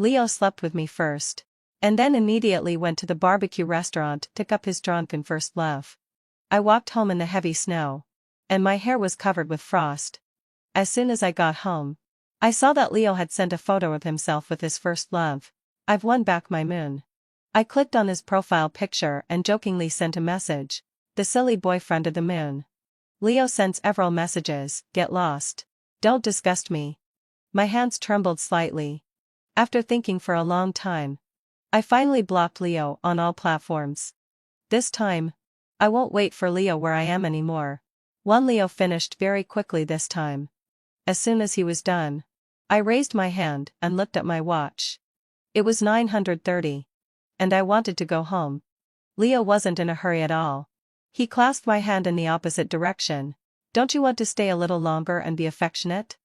Leo slept with me first. And then immediately went to the barbecue restaurant to pick up his drunken first love. I walked home in the heavy snow. And my hair was covered with frost. As soon as I got home, I saw that Leo had sent a photo of himself with his first love. I've won back my moon. I clicked on his profile picture and jokingly sent a message. The silly boyfriend of the moon. Leo sends several messages, get lost. Don't disgust me. My hands trembled slightly. After thinking for a long time, I finally blocked Leo on all platforms. This time, I won't wait for Leo where I am anymore. One Leo finished very quickly this time. As soon as he was done, I raised my hand and looked at my watch. It was 9:30. And I wanted to go home. Leo wasn't in a hurry at all. He clasped my hand in the opposite direction. Don't you want to stay a little longer and be affectionate?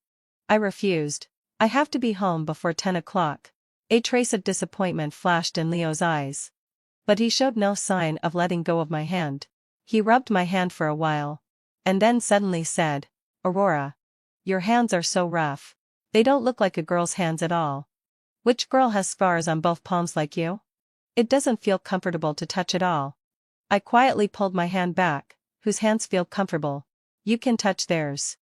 I refused. I have to be home before 10 o'clock. A trace of disappointment flashed in Leo's eyes. But he showed no sign of letting go of my hand. He rubbed my hand for a while. And then suddenly said, Aurora. Your hands are so rough. They don't look like a girl's hands at all. Which girl has scars on both palms like you? It doesn't feel comfortable to touch at all. I quietly pulled my hand back. Whose hands feel comfortable? You can touch theirs.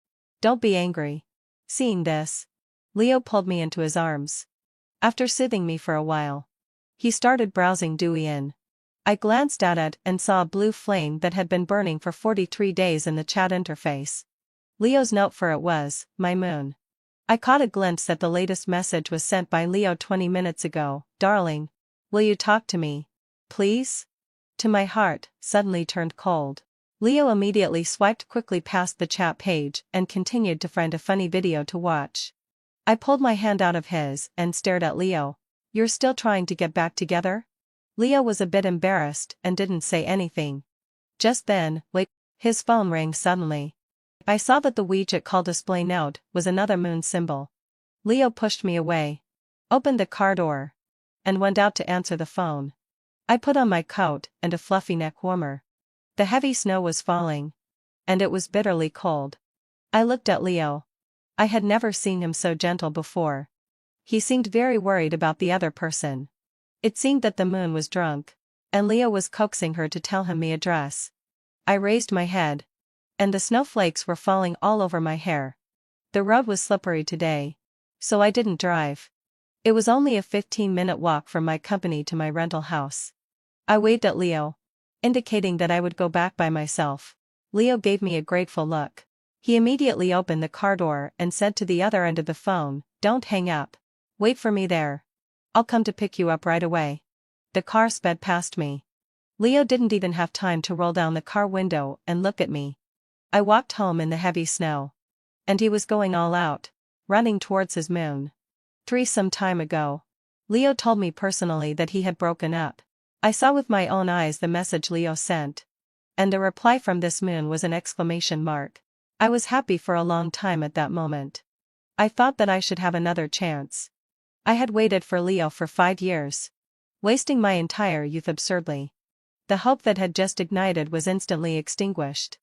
Don't be angry. Seeing this, Leo pulled me into his arms. After soothing me for a while, he started browsing Douyin. I glanced at it and saw a blue flame that had been burning for 43 days in the chat interface. Leo's note for it was, my moon. I caught a glimpse that the latest message was sent by Leo 20 minutes ago. Darling, will you talk to me? Please? To my heart, suddenly turned cold. Leo immediately swiped quickly past the chat page and continued to find a funny video to watch. I pulled my hand out of his and stared at Leo. You're still trying to get back together? Leo was a bit embarrassed and didn't say anything. Just then, his phone rang suddenly. I saw that the WeChat call display note was another moon symbol. Leo pushed me away, opened the car door, and went out to answer the phone. I put on my coat and a fluffy neck warmer. The heavy snow was falling, and it was bitterly cold. I looked at Leo. I had never seen him so gentle before. He seemed very worried about the other person. It seemed that the moon was drunk, and Leo was coaxing her to tell him the address. I raised my head, and the snowflakes were falling all over my hair. The road was slippery today, so I didn't drive. It was only a 15-minute walk from my company to my rental house. I waved at Leo, indicating that I would go back by myself. Leo gave me a grateful look. He immediately opened the car door and said to the other end of the phone, don't hang up. Wait for me there. I'll come to pick you up right away. The car sped past me. Leo didn't even have time to roll down the car window and look at me. I walked home in the heavy snow. And he was going all out, running towards his moon. Some time ago, Leo told me personally that he had broken up. I saw with my own eyes the message Leo sent. And the reply from this moon was an exclamation mark. I was happy for a long time at that moment. I thought that I should have another chance. I had waited for Leo for 5 years. Wasting my entire youth absurdly. The hope that had just ignited was instantly extinguished.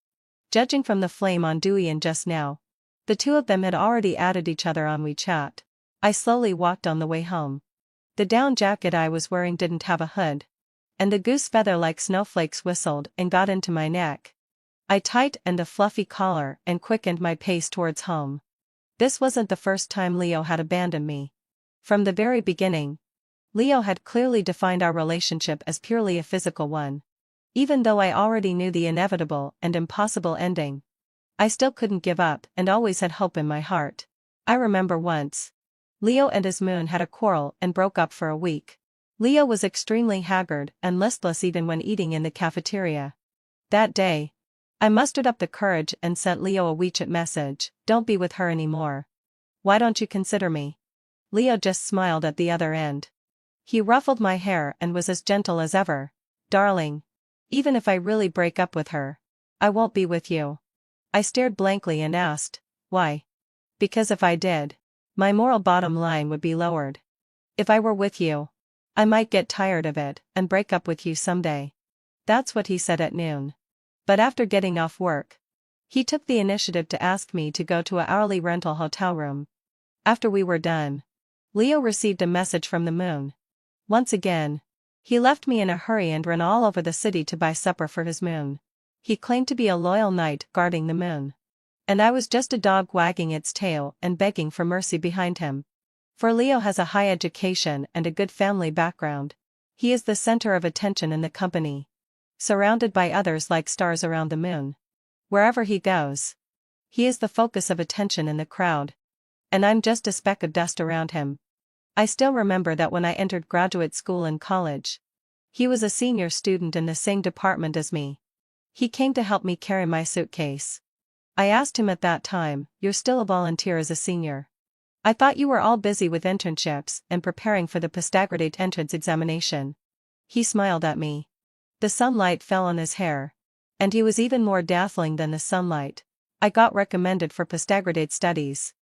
Judging from the flame on Douyin just now, the two of them had already added each other on WeChat. I slowly walked on the way home. The down jacket I was wearing didn't have a hood. And the goose feather like snowflakes whistled and got into my neck. I tightened a fluffy collar and quickened my pace towards home. This wasn't the first time Leo had abandoned me. From the very beginning, Leo had clearly defined our relationship as purely a physical one. Even though I already knew the inevitable and impossible ending, I still couldn't give up and always had hope in my heart. I remember once, Leo and his moon had a quarrel and broke up for a week. Leo was extremely haggard and listless even when eating in the cafeteria. That day, I mustered up the courage and sent Leo a WeChat message, don't be with her anymore. Why don't you consider me? Leo just smiled at the other end. He ruffled my hair and was as gentle as ever. Darling, even if I really break up with her, I won't be with you. I stared blankly and asked, why? Because if I did, my moral bottom line would be lowered. If I were with you, I might get tired of it and break up with you someday. That's what he said at noon. But after getting off work, he took the initiative to ask me to go to a hourly rental hotel room. After we were done, Leo received a message from the moon. Once again. He left me in a hurry and ran all over the city to buy supper for his moon. He claimed to be a loyal knight guarding the moon. And I was just a dog wagging its tail and begging for mercy behind him. For Leo has a high education and a good family background. He is the center of attention in the company. Surrounded by others like stars around the moon. Wherever he goes, he is the focus of attention in the crowd. And I'm just a speck of dust around him. I still remember that when I entered graduate school and college. He was a senior student in the same department as me. He came to help me carry my suitcase. I asked him at that time, "You're still a volunteer as a senior? I thought you were all busy with internships and preparing for the postgraduate entrance examination." He smiled at me. The sunlight fell on his hair. And he was even more dazzling than the sunlight. I got recommended for postgraduate studies.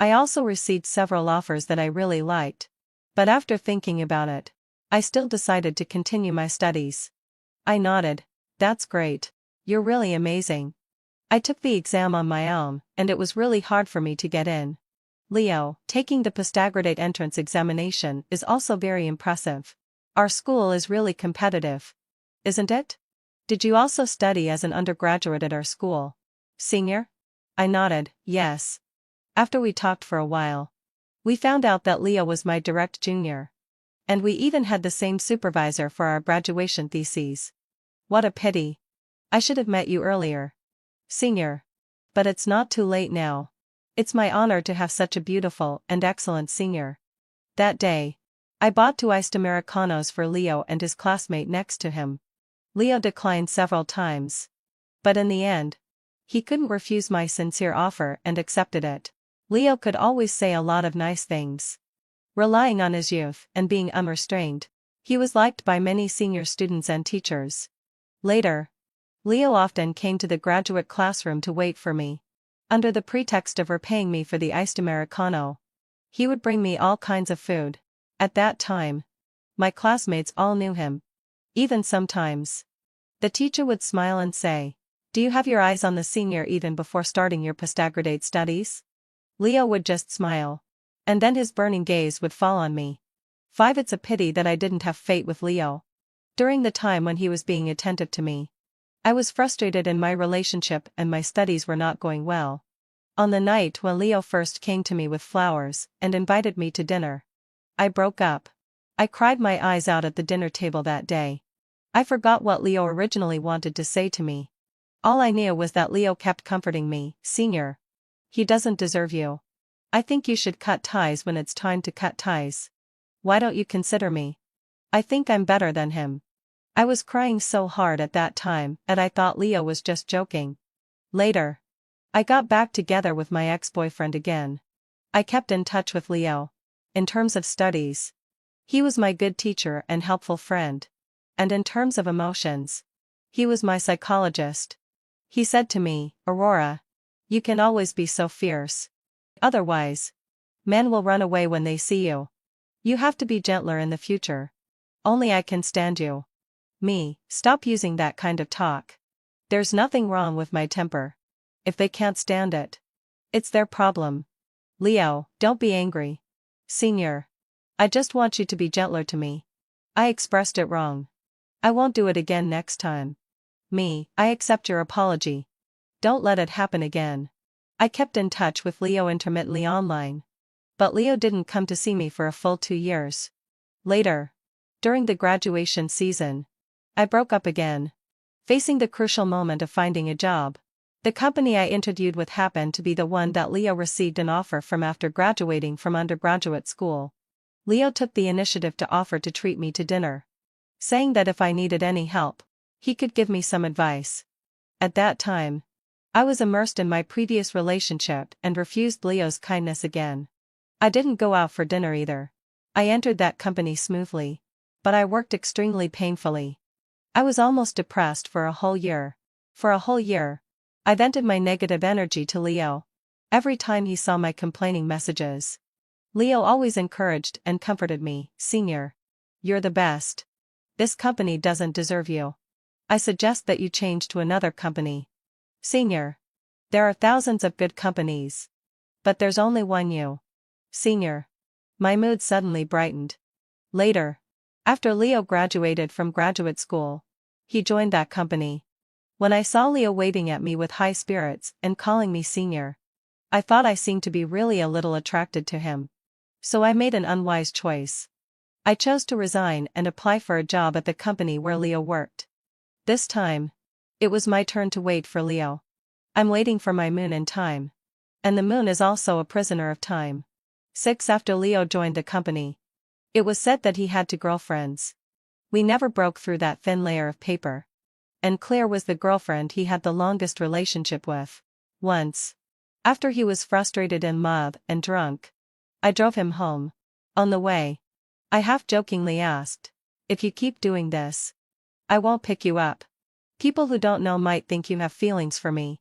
I also received several offers that I really liked. But after thinking about it, I still decided to continue my studies. I nodded. "That's great. You're really amazing." I took the exam on my own, and it was really hard for me to get in. Leo, taking the postgraduate entrance examination is also very impressive. Our school is really competitive. Isn't it? Did you also study as an undergraduate at our school? Senior? I nodded, yes. After we talked for a while, we found out that Leo was my direct junior. And we even had the same supervisor for our graduation theses. What a pity. I should have met you earlier. Senior. But it's not too late now. It's my honor to have such a beautiful and excellent senior. That day, I bought 2 iced Americanos for Leo and his classmate next to him. Leo declined several times. But in the end, he couldn't refuse my sincere offer and accepted it. Leo could always say a lot of nice things. Relying on his youth and being unrestrained, he was liked by many senior students and teachers. Later, Leo often came to the graduate classroom to wait for me. Under the pretext of repaying me for the iced Americano, he would bring me all kinds of food. At that time, my classmates all knew him. Even sometimes, the teacher would smile and say, "Do you have your eyes on the senior even before starting your postgraduate studies?" Leo would just smile. And then his burning gaze would fall on me. 5. It's a pity that I didn't have fate with Leo. During the time when he was being attentive to me, I was frustrated in my relationship and my studies were not going well. On the night when Leo first came to me with flowers and invited me to dinner, I broke up. I cried my eyes out at the dinner table that day. I forgot what Leo originally wanted to say to me. All I knew was that Leo kept comforting me, "Senior. He doesn't deserve you. I think you should cut ties when it's time to cut ties. Why don't you consider me? I think I'm better than him." I was crying so hard at that time and I thought Leo was just joking. Later, I got back together with my ex-boyfriend again. I kept in touch with Leo. In terms of studies, he was my good teacher and helpful friend. And in terms of emotions, he was my psychologist. He said to me, "Aurora, you can always be so fierce. Otherwise, men will run away when they see you. You have to be gentler in the future. Only I can stand you." Me, stop using that kind of talk. There's nothing wrong with my temper. If they can't stand it, it's their problem. Leo, don't be angry. Senior. I just want you to be gentler to me. I expressed it wrong. I won't do it again next time. Me, I accept your apology. Don't let it happen again. I kept in touch with Leo intermittently online. But Leo didn't come to see me for a full 2 years. Later, during the graduation season, I broke up again. Facing the crucial moment of finding a job. The company I interviewed with happened to be the one that Leo received an offer from after graduating from undergraduate school. Leo took the initiative to offer to treat me to dinner, saying that if I needed any help, he could give me some advice. At that time, I was immersed in my previous relationship and refused Leo's kindness again. I didn't go out for dinner either. I entered that company smoothly, but I worked extremely painfully. I was almost depressed for a whole year. For a whole year, I vented my negative energy to Leo. Every time he saw my complaining messages, Leo always encouraged and comforted me, "Senior. You're the best. This company doesn't deserve you. I suggest that you change to another company. Senior. There are thousands of good companies. But there's only one you. Senior. My mood suddenly brightened. Later, after Leo graduated from graduate school, he joined that company. When I saw Leo waving at me with high spirits and calling me senior, I thought I seemed to be really a little attracted to him. So I made an unwise choice. I chose to resign and apply for a job at the company where Leo worked. This time, it was my turn to wait for Leo. I'm waiting for my moon in time. And the moon is also a prisoner of time. 6 After Leo joined the company, it was said that he had 2 girlfriends. We never broke through that thin layer of paper. And Claire was the girlfriend he had the longest relationship with. Once, after he was frustrated in love and drunk, I drove him home. On the way, I half-jokingly asked, "If you keep doing this, I won't pick you up. People who don't know might think you have feelings for me.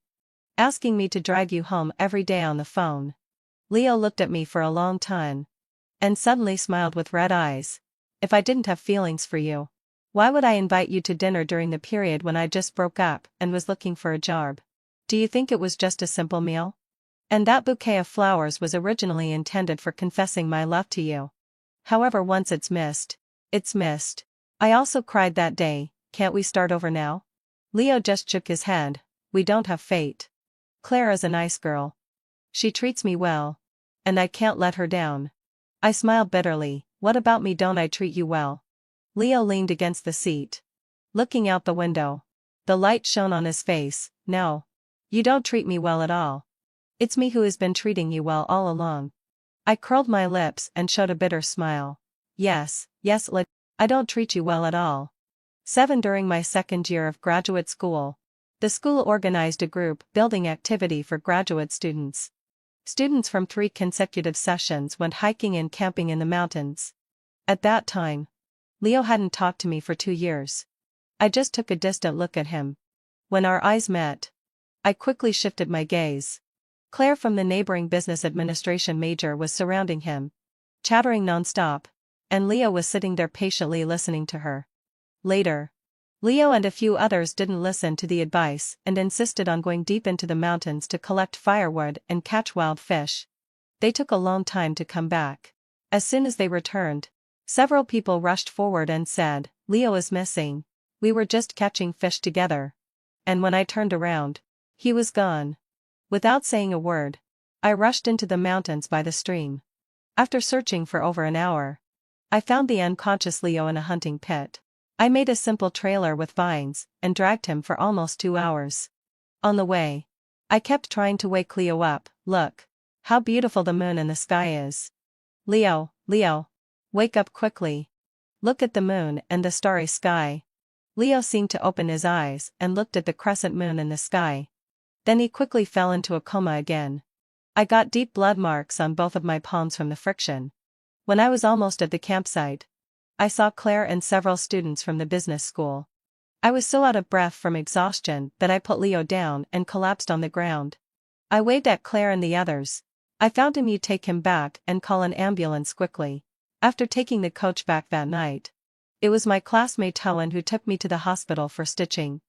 Asking me to drive you home every day on the phone." Leo looked at me for a long time. And suddenly smiled with red eyes. "If I didn't have feelings for you, why would I invite you to dinner during the period when I just broke up and was looking for a job? Do you think it was just a simple meal? And that bouquet of flowers was originally intended for confessing my love to you. However, once it's missed, it's missed. I also cried that day. Can't we start over now?" Leo just shook his head. "We don't have fate. Claire is a nice girl. She treats me well. And I can't let her down." I smiled bitterly. "What about me? Don't I treat you well?" Leo leaned against the seat, looking out the window. The light shone on his face. "No. You don't treat me well at all. It's me who has been treating you well all along." I curled my lips and showed a bitter smile. Yes, I don't treat you well at all." 7 During my second year of graduate school, the school organized a group building activity for graduate students. Students from 3 consecutive sessions went hiking and camping in the mountains. At that time, Leo hadn't talked to me for 2 years. I just took a distant look at him. When our eyes met, I quickly shifted my gaze. Claire from the neighboring business administration major was surrounding him, chattering nonstop, and Leo was sitting there patiently listening to her. Later, Leo and a few others didn't listen to the advice and insisted on going deep into the mountains to collect firewood and catch wild fish. They took a long time to come back. As soon as they returned, several people rushed forward and said, "Leo is missing. We were just catching fish together." And when I turned around, he was gone. Without saying a word, I rushed into the mountains by the stream. After searching for over an hour, I found the unconscious Leo in a hunting pit. I made a simple trailer with vines and dragged him for almost 2 hours. On the way, I kept trying to wake Leo up. "Look, how beautiful the moon in the sky is. Leo, wake up quickly. Look at the moon and the starry sky." Leo seemed to open his eyes and looked at the crescent moon in the sky. Then he quickly fell into a coma again. I got deep blood marks on both of my palms from the friction. When I was almost at the campsite, I saw Claire and several students from the business school. I was so out of breath from exhaustion that I put Leo down and collapsed on the ground. I waved at Claire and the others. I found him. You take him back and call an ambulance quickly. After taking the coach back that night, it was my classmate Helen who took me to the hospital for stitching.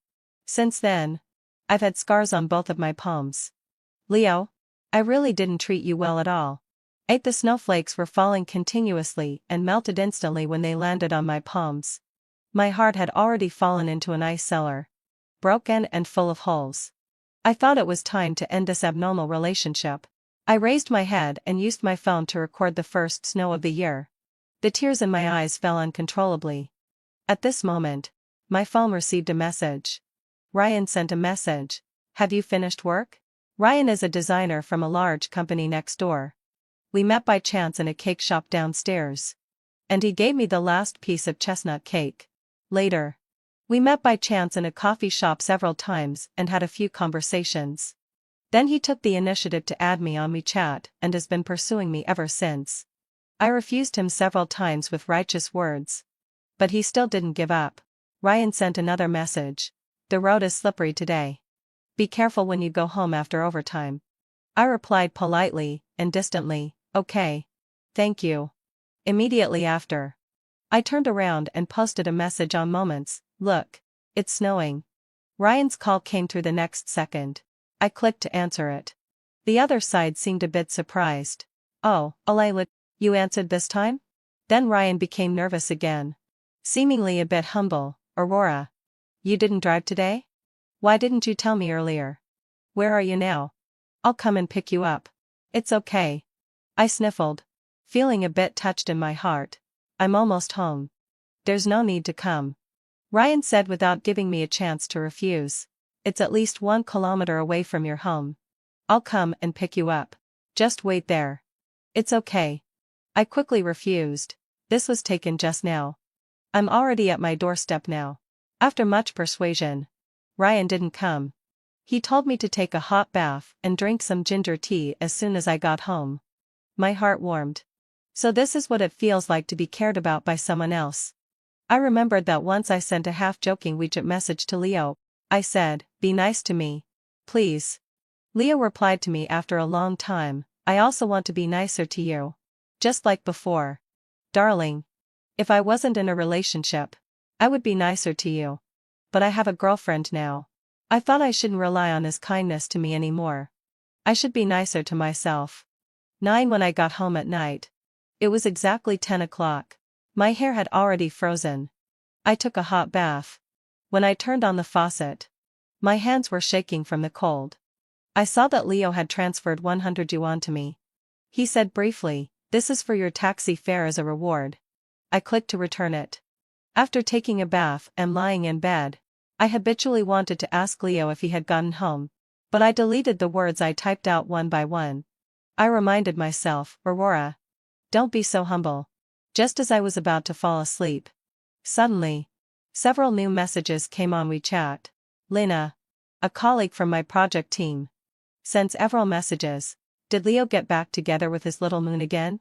Since then, I've had scars on both of my palms. Leo, I really didn't treat you well at all. 8 The snowflakes were falling continuously and melted instantly when they landed on my palms. My heart had already fallen into an ice cellar, broken and full of holes. I thought it was time to end this abnormal relationship. I raised my head and used my phone to record the first snow of the year. The tears in my eyes fell uncontrollably. At this moment, my phone received a message. Ryan sent a message. "Have you finished work?" Ryan is a designer from a large company next door. We met by chance in a cake shop downstairs. And he gave me the last piece of chestnut cake. Later, we met by chance in a coffee shop several times and had a few conversations. Then he took the initiative to add me on WeChat and has been pursuing me ever since. I refused him several times with righteous words. But he still didn't give up. Ryan sent another message. "The road is slippery today. Be careful when you go home after overtime." I replied politely and distantly, "Okay. Thank you." Immediately after, I turned around and posted a message on Moments. "Look, it's snowing." Ryan's call came through the next second. I clicked to answer it. The other side seemed a bit surprised. "Oh, Olayla, You answered this time? Then Ryan became nervous again. Seemingly a bit humble. Aurora. You didn't drive today? Why didn't you tell me earlier? Where are you now? I'll come and pick you up. It's okay. I sniffled, feeling a bit touched in my heart. I'm almost home. There's no need to come. Ryan said without giving me a chance to refuse. It's at least 1 kilometer away from your home. I'll come and pick you up. Just wait there. It's okay. I quickly refused. This was taken just now. I'm already at my doorstep now. After much persuasion, Ryan didn't come. He told me to take a hot bath and drink some ginger tea as soon as I got home. My heart warmed. So this is what it feels like to be cared about by someone else. I remembered that once I sent a half-joking WeChat message to Leo. I said, "Be nice to me. Please." Leo replied to me after a long time, "I also want to be nicer to you. Just like before. Darling. If I wasn't in a relationship, I would be nicer to you. But I have a girlfriend now. I thought I shouldn't rely on his kindness to me anymore. I should be nicer to myself." 9 When I got home at night. It was exactly 10 o'clock. My hair had already frozen. I took a hot bath. When I turned on the faucet, my hands were shaking from the cold. I saw that Leo had transferred 100 yuan to me. He said briefly, "This is for your taxi fare as a reward." I clicked to return it. After taking a bath and lying in bed, I habitually wanted to ask Leo if he had gotten home, but I deleted the words I typed out one by one. I reminded myself, "Aurora, don't be so humble." Just as I was about to fall asleep, suddenly, several new messages came on WeChat. Lena, a colleague from my project team, sent several messages. Did Leo get back together with his little moon again?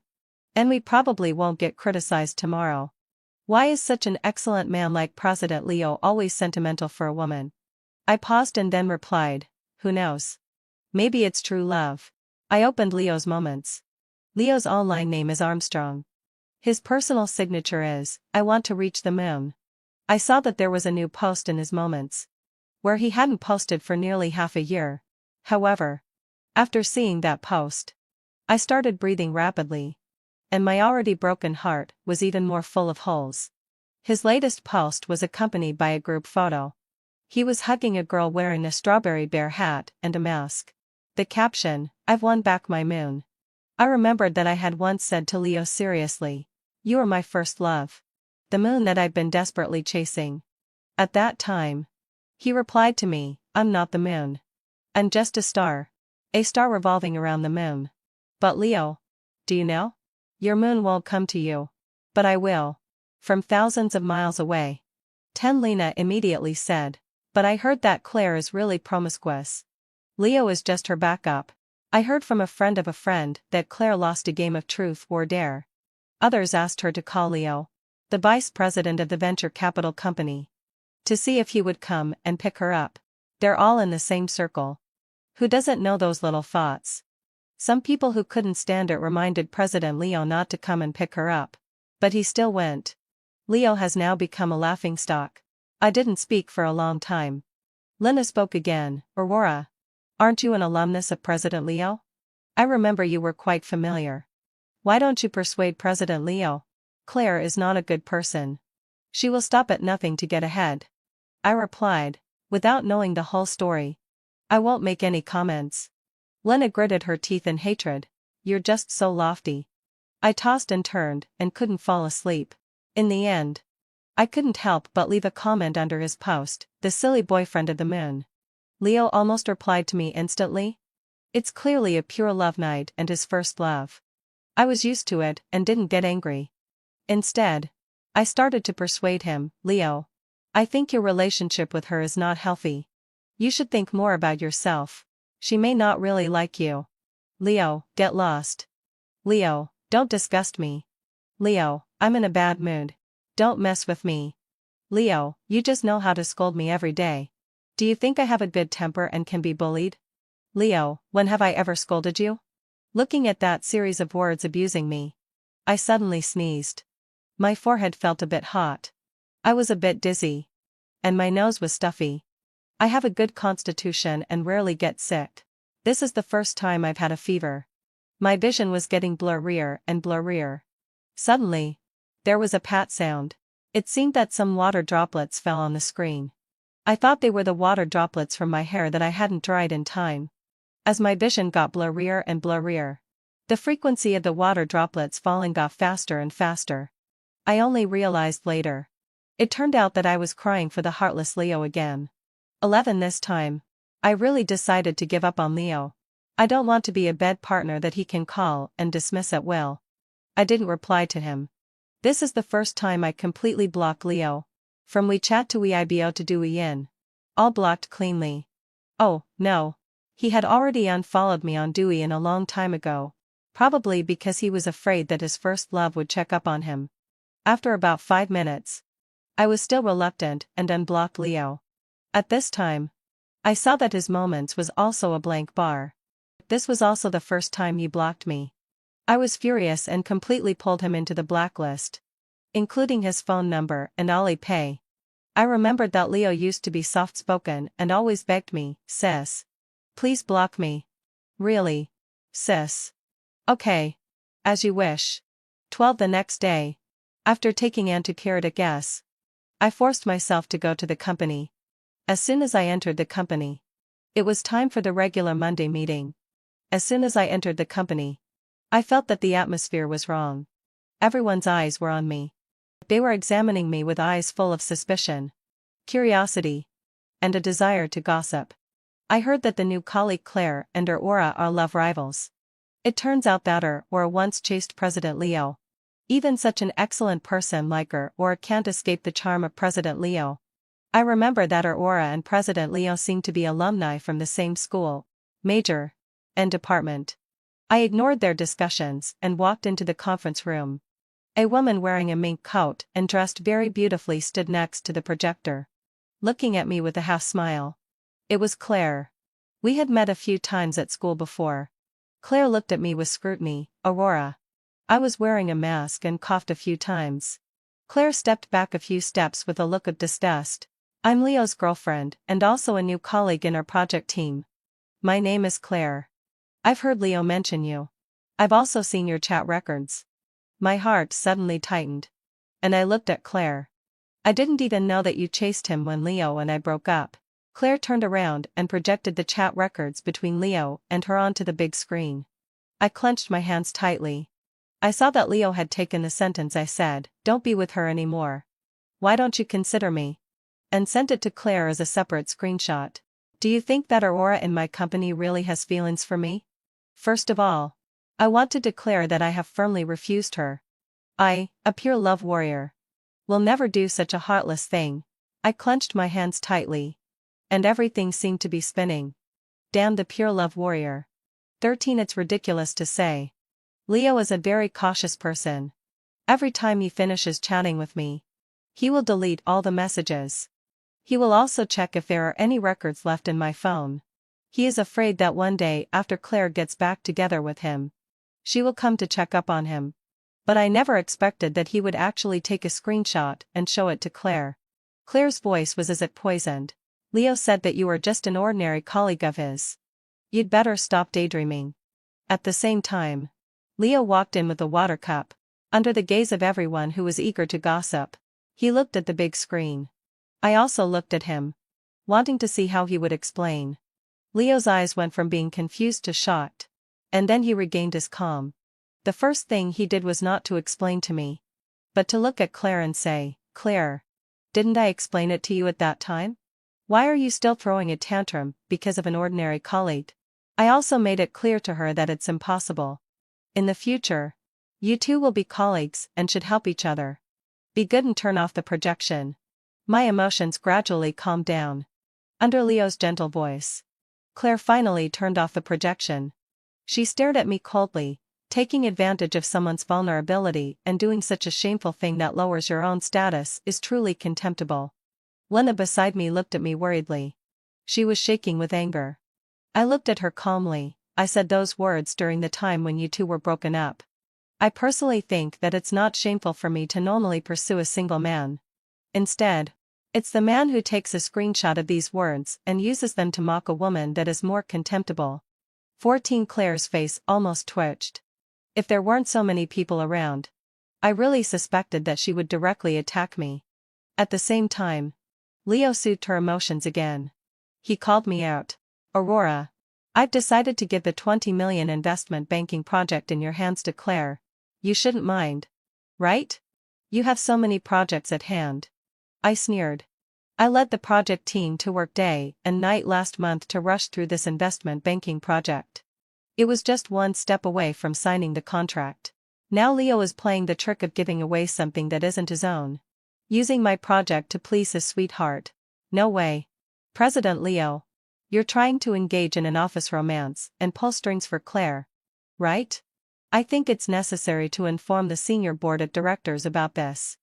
And we probably won't get criticized tomorrow. Why is such an excellent man like President Leo always sentimental for a woman? I paused and then replied, "Who knows? Maybe it's true love." I opened Leo's moments. Leo's online name is Armstrong. His personal signature is, "I want to reach the moon." I saw that there was a new post in his moments, where he hadn't posted for nearly half a year. However, after seeing that post, I started breathing rapidly, and my already broken heart was even more full of holes. His latest post was accompanied by a group photo. He was hugging a girl wearing a strawberry bear hat and a mask. The caption, "I've won back my moon." I remembered that I had once said to Leo seriously, "You are my first love. The moon that I've been desperately chasing." At that time, he replied to me, "I'm not the moon. I'm just a star. A star revolving around the moon." But Leo, do you know? Your moon won't come to you. But I will. From thousands of miles away. 10 Lena immediately said, "But I heard that Claire is really promiscuous. Leo is just her backup." I heard from a friend of a friend that Claire lost a game of truth or dare. Others asked her to call Leo, the vice president of the venture capital company, to see if he would come and pick her up. They're all in the same circle. Who doesn't know those little thoughts? Some people who couldn't stand it reminded President Leo not to come and pick her up. But he still went. Leo has now become a laughingstock. I didn't speak for a long time. Lena spoke again, "Aurora, aren't you an alumnus of President Leo? I remember you were quite familiar. Why don't you persuade President Leo? Claire is not a good person. She will stop at nothing to get ahead." I replied, without knowing the whole story, "I won't make any comments." Lena gritted her teeth in hatred. "You're just so lofty." I tossed and turned and couldn't fall asleep. In the end, I couldn't help but leave a comment under his post, "The silly boyfriend of the moon." Leo almost replied to me instantly. It's clearly a pure love night and his first love. I was used to it and didn't get angry. Instead, I started to persuade him, "Leo, I think your relationship with her is not healthy. You should think more about yourself. She may not really like you. Leo, get lost. Leo, don't disgust me. Leo, I'm in a bad mood. Don't mess with me. Leo, you just know how to scold me every day. Do you think I have a good temper and can be bullied? Leo, when have I ever scolded you?" Looking at that series of words abusing me, I suddenly sneezed. My forehead felt a bit hot. I was a bit dizzy. And my nose was stuffy. I have a good constitution and rarely get sick. This is the first time I've had a fever. My vision was getting blurrier and blurrier. Suddenly, there was a pat sound. It seemed that some water droplets fell on the screen. I thought they were the water droplets from my hair that I hadn't dried in time. As my vision got blurrier and blurrier, the frequency of the water droplets falling got faster and faster. I only realized later. It turned out that I was crying for the heartless Leo again. 11 this time. I really decided to give up on Leo. I don't want to be a bed partner that he can call and dismiss at will. I didn't reply to him. This is the first time I completely block Leo. From WeChat to Weibo to Douyin. All blocked cleanly. Oh, no. He had already unfollowed me on Douyin a long time ago. Probably because he was afraid that his first love would check up on him. After about 5 minutes, I was still reluctant and unblocked Leo. At this time, I saw that his Moments was also a blank bar. This was also the first time he blocked me. I was furious and completely pulled him into the blacklist, including his phone number and Alipay. I remembered that Leo used to be soft-spoken and always begged me, "Sis, please block me." Really? Sis? Okay. As you wish. 12 the next day. After taking antipyretic S, I forced myself to go to the company. As soon as I entered the company, it was time for the regular Monday meeting. As soon as I entered the company, I felt that the atmosphere was wrong. Everyone's eyes were on me. They were examining me with eyes full of suspicion, curiosity, and a desire to gossip. I heard that the new colleague Claire and Aurora are love rivals. It turns out that Aurora once chased President Leo. Even such an excellent person like Aurora can't escape the charm of President Leo. I remember that Aurora and President Leo seemed to be alumni from the same school, major, and department. I ignored their discussions and walked into the conference room. A woman wearing a mink coat and dressed very beautifully stood next to the projector, looking at me with a half smile. It was Claire. We had met a few times at school before. Claire looked at me with scrutiny. Aurora. I was wearing a mask and coughed a few times. Claire stepped back a few steps with a look of disgust. I'm Leo's girlfriend and also a new colleague in our project team. My name is Claire. I've heard Leo mention you. I've also seen your chat records. My heart suddenly tightened. And I looked at Claire. I didn't even know that you chased him when Leo and I broke up. Claire turned around and projected the chat records between Leo and her onto the big screen. I clenched my hands tightly. I saw that Leo had taken the sentence I said, "Don't be with her anymore. Why don't you consider me?" and sent it to Claire as a separate screenshot. Do you think that Aurora in my company really has feelings for me? First of all, I want to declare that I have firmly refused her. I, a pure love warrior, will never do such a heartless thing. I clenched my hands tightly. And everything seemed to be spinning. Damn the pure love warrior. 13 It's ridiculous to say. Leo is a very cautious person. Every time he finishes chatting with me, he will delete all the messages. He will also check if there are any records left in my phone. He is afraid that one day after Claire gets back together with him, she will come to check up on him. But I never expected that he would actually take a screenshot and show it to Claire. Claire's voice was as if poisoned. Leo said that you were just an ordinary colleague of his. You'd better stop daydreaming. At the same time, Leo walked in with a water cup. Under the gaze of everyone who was eager to gossip, he looked at the big screen. I also looked at him, wanting to see how he would explain. Leo's eyes went from being confused to shocked, and then he regained his calm. The first thing he did was not to explain to me, but to look at Claire and say, "Claire, didn't I explain it to you at that time? Why are you still throwing a tantrum because of an ordinary colleague?" I also made it clear to her that it's impossible. In the future, you two will be colleagues and should help each other. Be good and turn off the projection. My emotions gradually calmed down. Under Leo's gentle voice, Claire finally turned off the projection. She stared at me coldly, taking advantage of someone's vulnerability and doing such a shameful thing that lowers your own status is truly contemptible. Lena beside me looked at me worriedly. She was shaking with anger. I looked at her calmly. I said those words during the time when you two were broken up. I personally think that it's not shameful for me to normally pursue a single man. Instead, it's the man who takes a screenshot of these words and uses them to mock a woman that is more contemptible. 14. Claire's face almost twitched. If there weren't so many people around, I really suspected that she would directly attack me. At the same time, Leo soothed her emotions again. He called me out. Aurora, I've decided to give the 20 million investment banking project in your hands to Claire. You shouldn't mind. Right? You have so many projects at hand. I sneered. I led the project team to work day and night last month to rush through this investment banking project. It was just one step away from signing the contract. Now Leo is playing the trick of giving away something that isn't his own. Using my project to please his sweetheart. No way. President Leo. You're trying to engage in an office romance and pull strings for Claire. Right? I think it's necessary to inform the senior board of directors about this.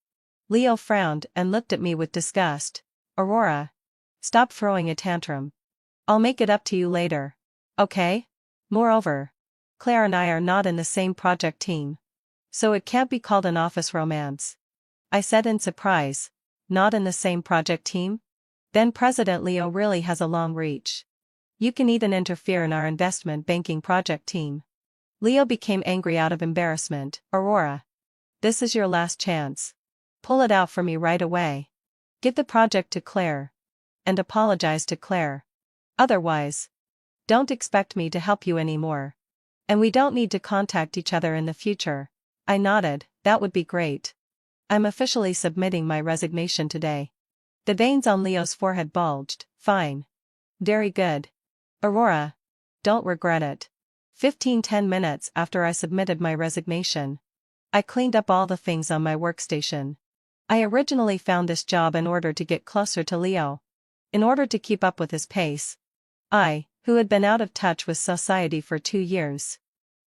Leo frowned and looked at me with disgust. Aurora. Stop throwing a tantrum. I'll make it up to you later. Okay? Moreover, Claire and I are not in the same project team. So it can't be called an office romance. I said in surprise. Not in the same project team? Then President Leo really has a long reach. You can even interfere in our investment banking project team. Leo became angry out of embarrassment. Aurora. This is your last chance. Pull it out for me right away. Give the project to Claire. And apologize to Claire. Otherwise, don't expect me to help you anymore. And we don't need to contact each other in the future. I nodded. That would be great. I'm officially submitting my resignation today. The veins on Leo's forehead bulged. Fine. Very good. Aurora. Don't regret it. 10 minutes after I submitted my resignation, I cleaned up all the things on my workstation. I originally found this job in order to get closer to Leo. In order to keep up with his pace. I, who had been out of touch with society for 2 years,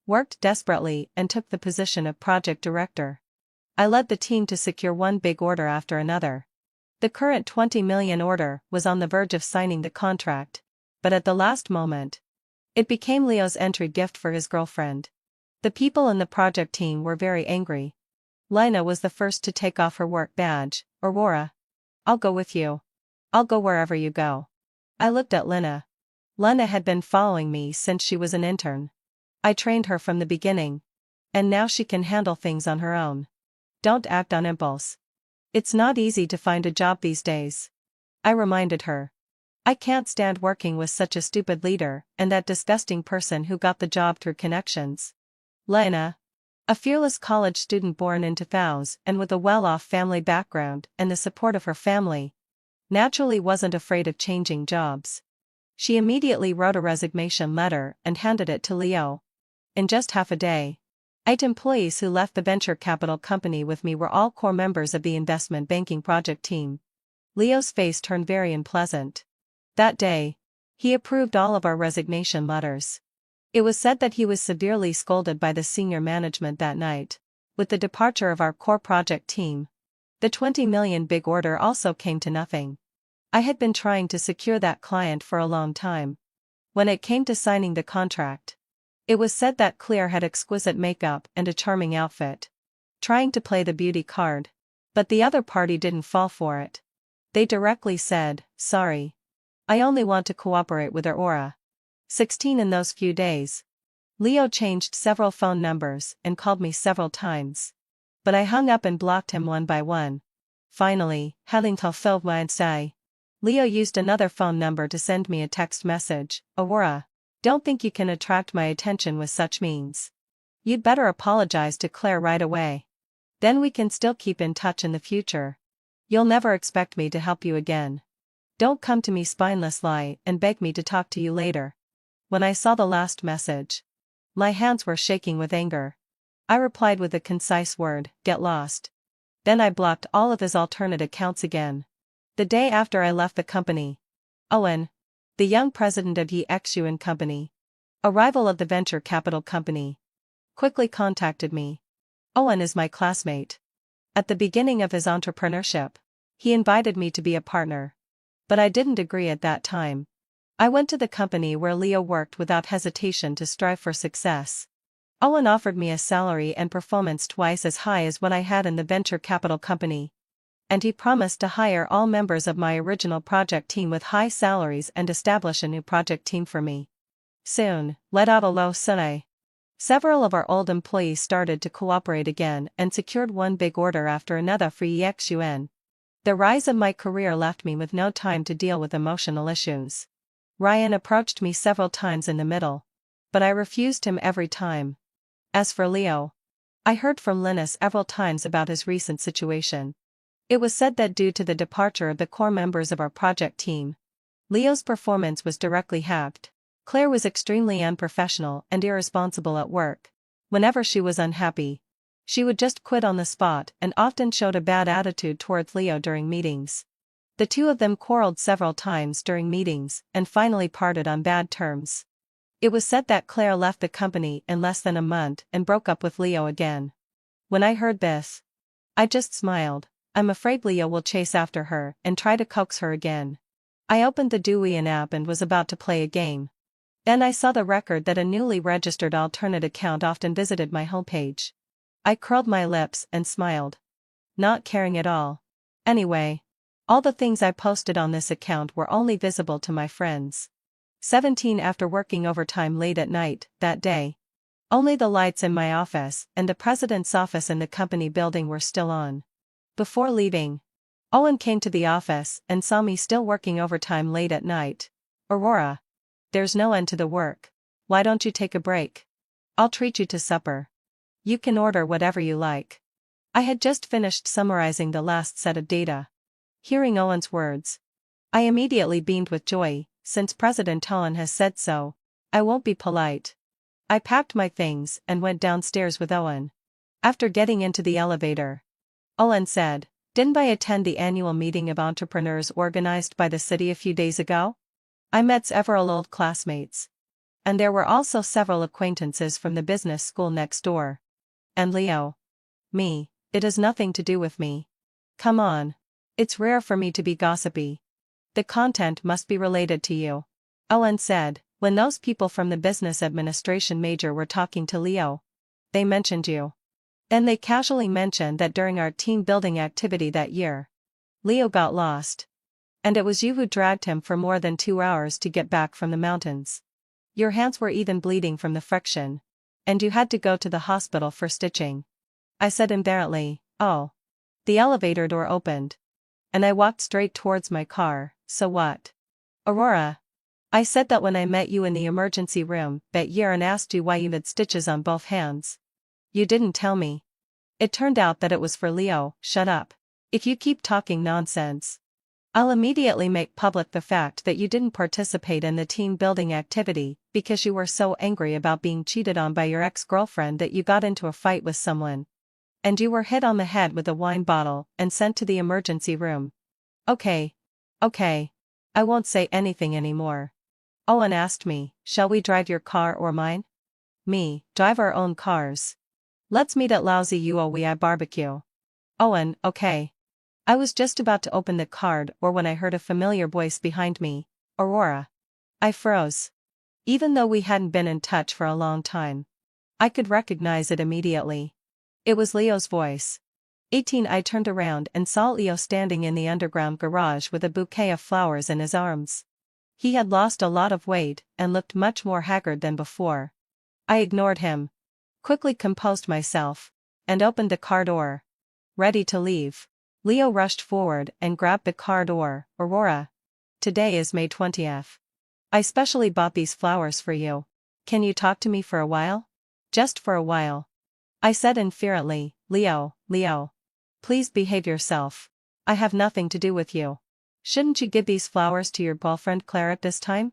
worked desperately and took the position of project director. I led the team to secure one big order after another. The current 20 million order was on the verge of signing the contract, but at the last moment, it became Leo's entry gift for his girlfriend. The people in the project team were very angry. Lina was the first to take off her work badge. Aurora. I'll go with you. I'll go wherever you go. I looked at Lina. Lina had been following me since she was an intern. I trained her from the beginning. And now she can handle things on her own. Don't act on impulse. It's not easy to find a job these days. I reminded her. I can't stand working with such a stupid leader and that disgusting person who got the job through connections. Lina, a fearless college student born into Fowles and with a well-off family background and the support of her family, naturally wasn't afraid of changing jobs. She immediately wrote a resignation letter and handed it to Leo. In just half a day, 8 employees who left the venture capital company with me were all core members of the investment banking project team. Leo's face turned very unpleasant. That day, he approved all of our resignation letters. It was said that he was severely scolded by the senior management that night. With the departure of our core project team, the 20 million big order also came to nothing. I had been trying to secure that client for a long time. When it came to signing the contract, it was said that Claire had exquisite makeup and a charming outfit. Trying to play the beauty card. But the other party didn't fall for it. They directly said, sorry. I only want to cooperate with Aurora. 16 in those few days. Leo changed several phone numbers and called me several times. But I hung up and blocked him one by one. Finally, having fulfilled my inside, Leo used another phone number to send me a text message. Aurora. Don't think you can attract my attention with such means. You'd better apologize to Claire right away. Then we can still keep in touch in the future. You'll never expect me to help you again. Don't come to me spinelessly and beg me to talk to you later. When I saw the last message, my hands were shaking with anger. I replied with a concise word, get lost. Then I blocked all of his alternate accounts again. The day after I left the company, Owen, the young president of EXU and Company, a rival of the venture capital company, quickly contacted me. Owen is my classmate. At the beginning of his entrepreneurship, he invited me to be a partner. But I didn't agree at that time. I went to the company where Leo worked without hesitation to strive for success. Owen offered me a salary and performance twice as high as what I had in the venture capital company. And he promised to hire all members of my original project team with high salaries and establish a new project team for me. Soon, let out a low sigh. Several of our old employees started to cooperate again and secured one big order after another for EXUN. The rise of my career left me with no time to deal with emotional issues. Ryan approached me several times in the middle, but I refused him every time. As for Leo, I heard from Linus several times about his recent situation. It was said that due to the departure of the core members of our project team, Leo's performance was directly hacked. Claire was extremely unprofessional and irresponsible at work. Whenever she was unhappy, she would just quit on the spot and often showed a bad attitude towards Leo during meetings. The two of them quarreled several times during meetings and finally parted on bad terms. It was said that Claire left the company in less than a month and broke up with Leo again. When I heard this, I just smiled. I'm afraid Leo will chase after her and try to coax her again. I opened the Douyin app and was about to play a game. Then I saw the record that a newly registered alternate account often visited my homepage. I curled my lips and smiled. Not caring at all. Anyway, all the things I posted on this account were only visible to my friends. 17 After working overtime late at night, that day, only the lights in my office and the president's office in the company building were still on. Before leaving, Owen came to the office and saw me still working overtime late at night. Aurora, there's no end to the work. Why don't you take a break? I'll treat you to supper. You can order whatever you like. I had just finished summarizing the last set of data. Hearing Owen's words, I immediately beamed with joy. Since President Owen has said so, I won't be polite. I packed my things and went downstairs with Owen. After getting into the elevator, Owen said, "Didn't I attend the annual meeting of entrepreneurs organized by the city a few days ago? I met several old classmates. And there were also several acquaintances from the business school next door. And Leo. Me, it has nothing to do with me. Come on. It's rare for me to be gossipy. The content must be related to you." Owen said, "When those people from the business administration major were talking to Leo, they mentioned you. Then they casually mentioned that during our team building activity that year, Leo got lost. And it was you who dragged him for more than 2 hours to get back from the mountains. Your hands were even bleeding from the friction, and you had to go to the hospital for stitching." I said indifferently, "Oh." The elevator door opened, and I walked straight towards my car. "So what?" "Aurora. I said that when I met you in the emergency room that year and asked you why you had stitches on both hands. You didn't tell me. It turned out that it was for Leo." "Shut up. If you keep talking nonsense, I'll immediately make public the fact that you didn't participate in the team building activity because you were so angry about being cheated on by your ex-girlfriend that you got into a fight with someone. And you were hit on the head with a wine bottle and sent to the emergency room." Okay. I won't say anything anymore. Owen asked me, "Shall we drive your car or mine?" Me, drive our own cars. Let's meet at Lousy Uoi barbecue. Owen, okay. I was just about to open the card when I heard a familiar voice behind me, "Aurora." I froze. Even though we hadn't been in touch for a long time, I could recognize it immediately. It was Leo's voice. 18 I turned around and saw Leo standing in the underground garage with a bouquet of flowers in his arms. He had lost a lot of weight and looked much more haggard than before. I ignored him, quickly composed myself, and opened the car door. Ready to leave, Leo rushed forward and grabbed the car door. "Aurora. Today is May 20th. I specially bought these flowers for you. Can you talk to me for a while?" "Just for a while," I said indifferently. Leo. Please behave yourself. I have nothing to do with you. Shouldn't you give these flowers to your girlfriend Claire at this time?"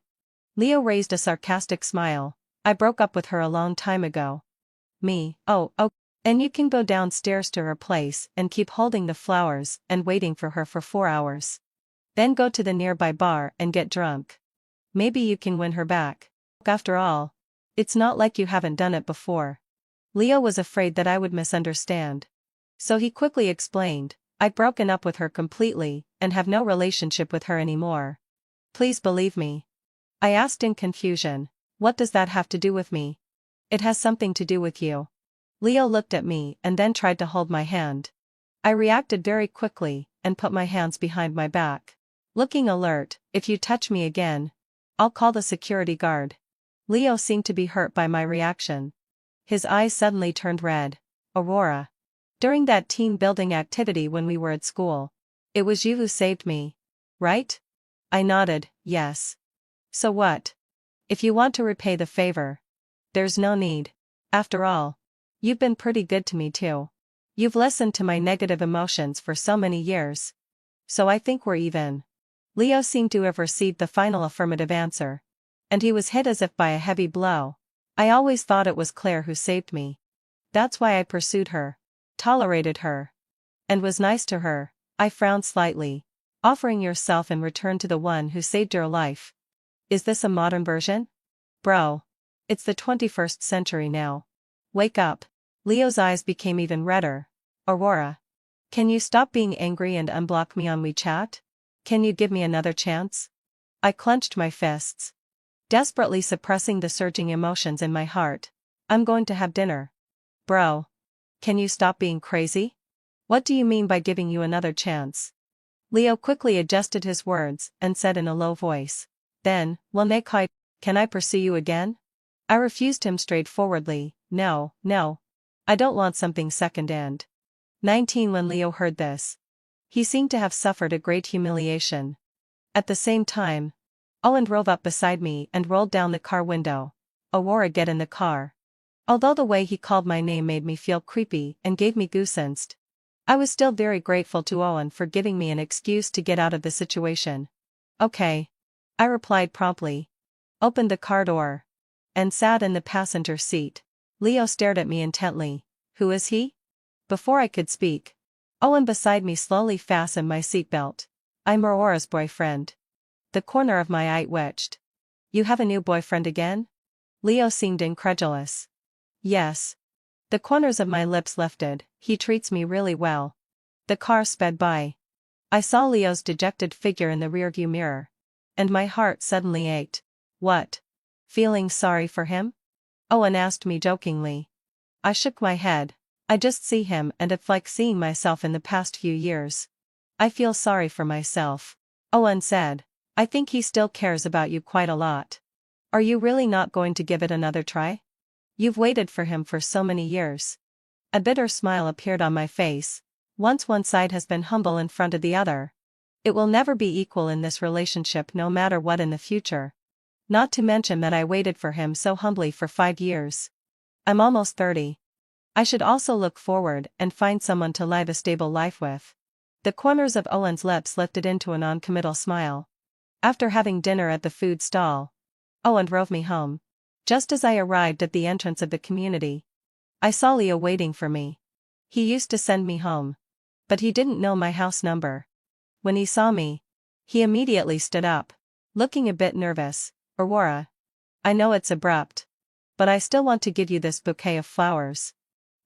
Leo raised a sarcastic smile. "I broke up with her a long time ago." Me, oh, and you can go downstairs to her place and keep holding the flowers and waiting for her for 4 hours. Then go to the nearby bar and get drunk. Maybe you can win her back. After all, it's not like you haven't done it before. Leo was afraid that I would misunderstand. So he quickly explained, "I'd broken up with her completely and have no relationship with her anymore." "Please believe me." I asked in confusion, "What does that have to do with me?" "It has something to do with you." Leo looked at me and then tried to hold my hand. I reacted very quickly and put my hands behind my back. Looking alert, "If you touch me again, I'll call the security guard." Leo seemed to be hurt by my reaction. His eyes suddenly turned red. Aurora. During that team building activity when we were at school. It was you who saved me. Right? I nodded, yes. So what? If you want to repay the favor. There's no need. After all. You've been pretty good to me too. You've listened to my negative emotions for so many years. So I think we're even. Leo seemed to have received the final affirmative answer. And he was hit as if by a heavy blow. I always thought it was Claire who saved me. That's why I pursued her. Tolerated her. And was nice to her. I frowned slightly. Offering yourself in return to the one who saved your life. Is this a modern version? Bro. It's the 21st century now. Wake up. Leo's eyes became even redder. Aurora. Can you stop being angry and unblock me on WeChat? Can you give me another chance? I clenched my fists. Desperately suppressing the surging emotions in my heart. I'm going to have dinner. Bro. Can you stop being crazy? What do you mean by giving you another chance? Leo quickly adjusted his words and said in a low voice. Then, can I pursue you again? I refused him straightforwardly. No. I don't want something second-hand. 19 When Leo heard this. He seemed to have suffered a great humiliation. At the same time, Owen drove up beside me and rolled down the car window. Aurora, get in the car. Although the way he called my name made me feel creepy and gave me goosebumps, I was still very grateful to Owen for giving me an excuse to get out of the situation. Okay. I replied promptly. Opened the car door. And sat in the passenger seat. Leo stared at me intently. Who is he? Before I could speak, Owen beside me slowly fastened my seatbelt. I'm Aurora's boyfriend. The corner of my eye twitched. You have a new boyfriend again? Leo seemed incredulous. Yes. The corners of my lips lifted. He treats me really well. The car sped by. I saw Leo's dejected figure in the rearview mirror. And my heart suddenly ached. What? Feeling sorry for him? Owen asked me jokingly. I shook my head. I just see him and it's like seeing myself in the past few years. I feel sorry for myself. Owen said. I think he still cares about you quite a lot. Are you really not going to give it another try? You've waited for him for so many years. A bitter smile appeared on my face. Once one side has been humble in front of the other, it will never be equal in this relationship no matter what in the future. Not to mention that I waited for him so humbly for 5 years. I'm almost 30. I should also look forward and find someone to live a stable life with. The corners of Owen's lips lifted into a non-committal smile. After having dinner at the food stall, Owen drove me home. Just as I arrived at the entrance of the community, I saw Leo waiting for me. He used to send me home. But he didn't know my house number. When he saw me, he immediately stood up, looking a bit nervous. Aurora. I know it's abrupt. But I still want to give you this bouquet of flowers.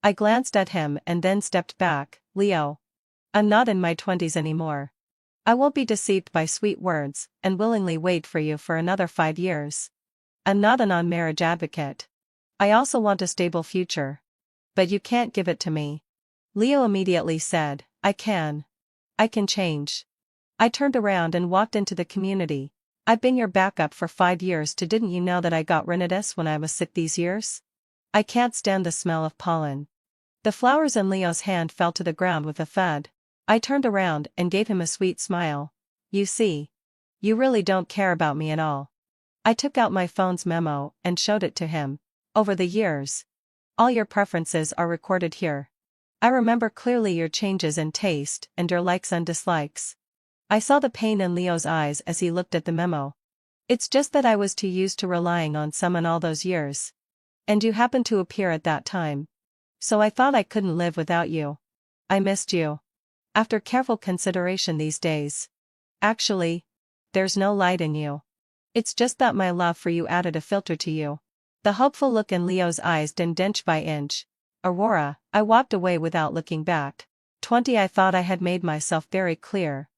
I glanced at him and then stepped back. Leo. I'm not in my 20s anymore. I won't be deceived by sweet words and willingly wait for you for another 5 years. I'm not a non-marriage advocate. I also want a stable future. But you can't give it to me. Leo immediately said, I can. I can change. I turned around and walked into the community. I've been your backup for 5 years too. Didn't you know that I got rhinitis when I was sick these years? I can't stand the smell of pollen. The flowers in Leo's hand fell to the ground with a thud. I turned around and gave him a sweet smile. You see. You really don't care about me at all. I took out my phone's memo and showed it to him. Over the years, all your preferences are recorded here. I remember clearly your changes in taste and your likes and dislikes. I saw the pain in Leo's eyes as he looked at the memo. It's just that I was too used to relying on someone all those years. And you happened to appear at that time. So I thought I couldn't live without you. I missed you. After careful consideration these days. Actually, there's no light in you. It's just that my love for you added a filter to you. The hopeful look in Leo's eyes dimmed inch by inch. Aurora, I walked away without looking back. 20 I thought I had made myself very clear.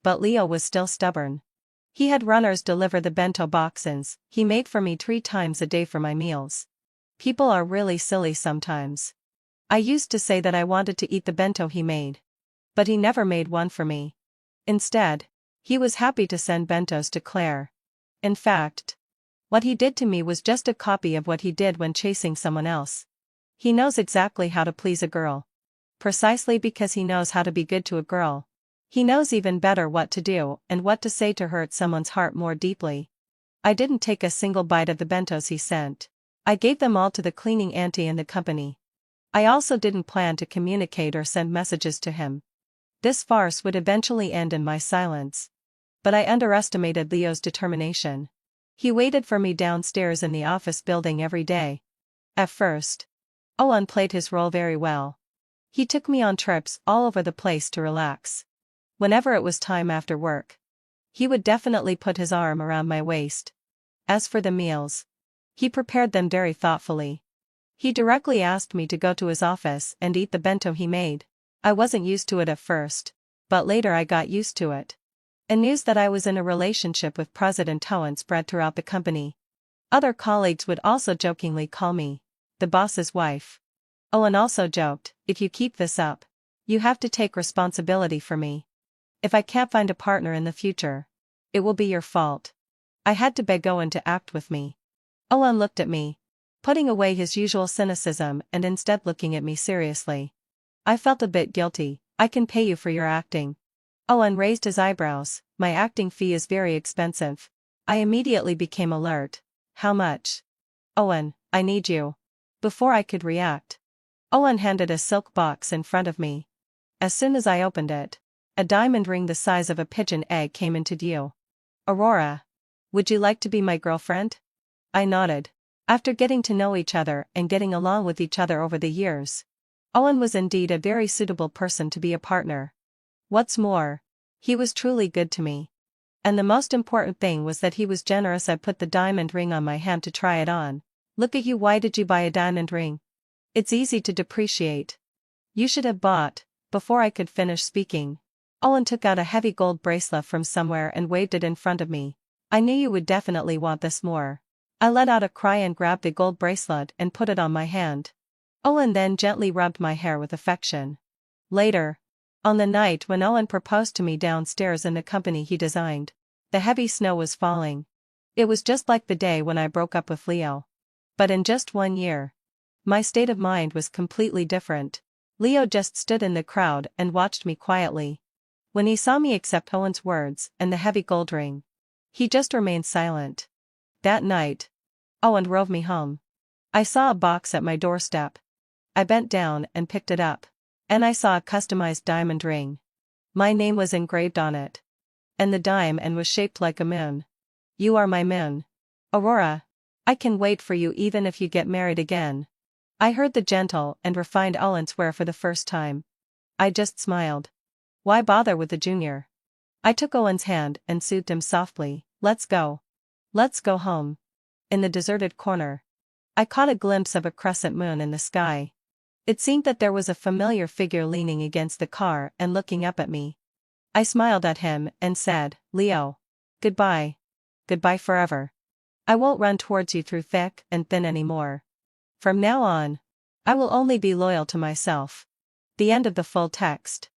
But Leo was still stubborn. He had runners deliver the bento boxes he made for me 3 times a day for my meals. People are really silly sometimes. I used to say that I wanted to eat the bento he made. But he never made one for me. Instead, he was happy to send bentos to Claire. In fact, What he did to me was just a copy of what he did when chasing someone else. He knows exactly how to please a girl. Precisely because he knows how to be good to a girl. He knows even better what to do and what to say to hurt someone's heart more deeply. I didn't take a single bite of the bentos he sent. I gave them all to the cleaning auntie in the company. I also didn't plan to communicate or send messages to him. This farce would eventually end in my silence. But I underestimated Leo's determination. He waited for me downstairs in the office building every day. At first, Owen played his role very well. He took me on trips all over the place to relax. Whenever it was time after work, he would definitely put his arm around my waist. As for the meals, he prepared them very thoughtfully. He directly asked me to go to his office and eat the bento he made. I wasn't used to it at first, but later I got used to it. And news that I was in a relationship with President Owen spread throughout the company. Other colleagues would also jokingly call me the boss's wife. Owen also joked, if you keep this up, you have to take responsibility for me. If I can't find a partner in the future, it will be your fault. I had to beg Owen to act with me. Owen looked at me, putting away his usual cynicism and instead looking at me seriously. I felt a bit guilty. I can pay you for your acting. Owen raised his eyebrows. My acting fee is very expensive. I immediately became alert. How much? Owen, I need you. Before I could react, Owen handed a silk box in front of me. As soon as I opened it, a diamond ring the size of a pigeon egg came into view. Aurora, would you like to be my girlfriend? I nodded. After getting to know each other and getting along with each other over the years, Owen was indeed a very suitable person to be a partner. What's more, he was truly good to me. And the most important thing was that he was generous. I put the diamond ring on my hand to try it on. Look at you, why did you buy a diamond ring? It's easy to depreciate. You should have bought. Before I could finish speaking, Owen took out a heavy gold bracelet from somewhere and waved it in front of me. I knew you would definitely want this more. I let out a cry and grabbed the gold bracelet and put it on my hand. Owen then gently rubbed my hair with affection. Later, on the night when Owen proposed to me downstairs in the company he designed, the heavy snow was falling. It was just like the day when I broke up with Leo. But in just 1 year, my state of mind was completely different. Leo just stood in the crowd and watched me quietly. When he saw me accept Owen's words and the heavy gold ring, he just remained silent. That night, Owen drove me home. I saw a box at my doorstep. I bent down and picked it up. And I saw a customized diamond ring. My name was engraved on it. And the diamond was shaped like a moon. You are my moon. Aurora, I can wait for you even if you get married again. I heard the gentle and refined Owen swear for the first time. I just smiled. Why bother with the junior? I took Owen's hand and soothed him softly. Let's go. Let's go home. In the deserted corner, I caught a glimpse of a crescent moon in the sky. It seemed that there was a familiar figure leaning against the car and looking up at me. I smiled at him and said, Leo. Goodbye. Goodbye forever. I won't run towards you through thick and thin anymore. From now on, I will only be loyal to myself. The end of the full text.